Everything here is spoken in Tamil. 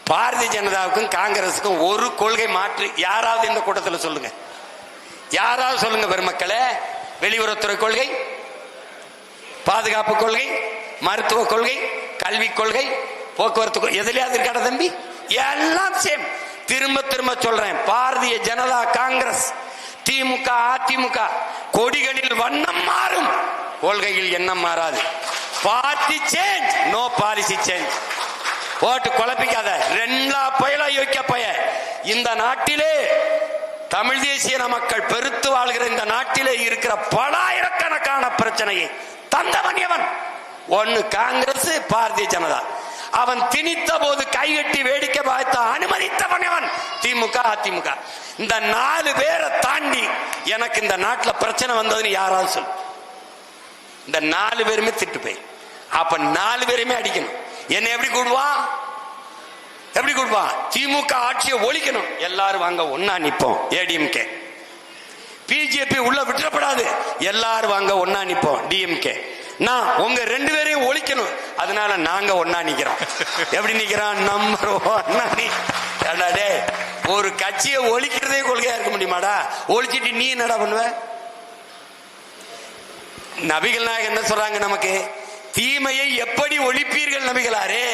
பாரதிய ஜனதாவுக்கும் காங்கிரஸுக்கும் ஒரு கொள்கை மாற்று யாராவது இந்த கூட்டத்தில் சொல்லுங்க, யாராவது சொல்லுங்க பெருமக்களே. வெளியுறவுத்துறை கொள்கை, பாதுகாப்பு கொள்கை, மருத்துவ கொள்கை, கல்விக் கொள்கை, போக்குவரத்து கொள்கை, எதுலையாவது இருக்காட தம்பி? எல்லாம் சேம். திரும்ப திரும்ப சொல்றேன், பாரதிய ஜனதா காங்கிரஸ், திமுக அதிமுக கொடிகளில் வண்ணம் மாறும், கொள்கையில் எண்ணம் மாறாது. Party change, no policy change. போட்டு குழப்பிக்காத. ரெண்டா பயல யோக்கிய பய. இந்த நாட்டிலே தமிழ் தேசிய மக்கள் பெருத்து வாழ்கிற இந்த நாட்டிலே இருக்கிற பல ஆயிரக்கணக்கான பிரச்சனையை தந்தவன் எவன்? ஒன்னு காங்கிரஸ், பாரதிய ஜனதா. அவன் திணித்த போது கைகட்டி வேடிக்கை பார்த்த அனுமதித்தவன் எவன்? திமுக அதிமுக. இந்த 4 பேரை தாண்டி எனக்கு இந்த நாட்டில் பிரச்சனை வந்ததுன்னு யாராவது சொல்லு. இந்த 4 பேருமே திட்டு போய், அப்ப 4 பேருமே அடிக்கணும். என்ன எப்படி கூடுவான்? எப்படி கூடுவான்? திமுக ஆட்சியை ஒழிக்கணும், எல்லாரும் வாங்க ஒன்னா நிப்போம். ஏடிஎம்கே பிஜேபி உள்ள விட்டுறப்படாது, எல்லாரும் வாங்க ஒன்னா நிப்போம். டிஎம்கே நான் உங்க 2 பேரையும் ஒழிக்கணும், அதனால நாங்க ஒன்னா நிக்கிறோம். எப்படி நிக்கிறோம்? நம்பர் 1. ஒரு கட்சியை ஒழிக்கிறதே கொள்கையா இருக்க முடியுமாடா? ஒழிச்சிட்டு நீ என்னடா பண்ணுவ? நபிகள் நாயகம் என்ன சொல்றாங்க நமக்கு? தீமையை எப்படி ஒழிப்பீர்கள் நபிகளாரே?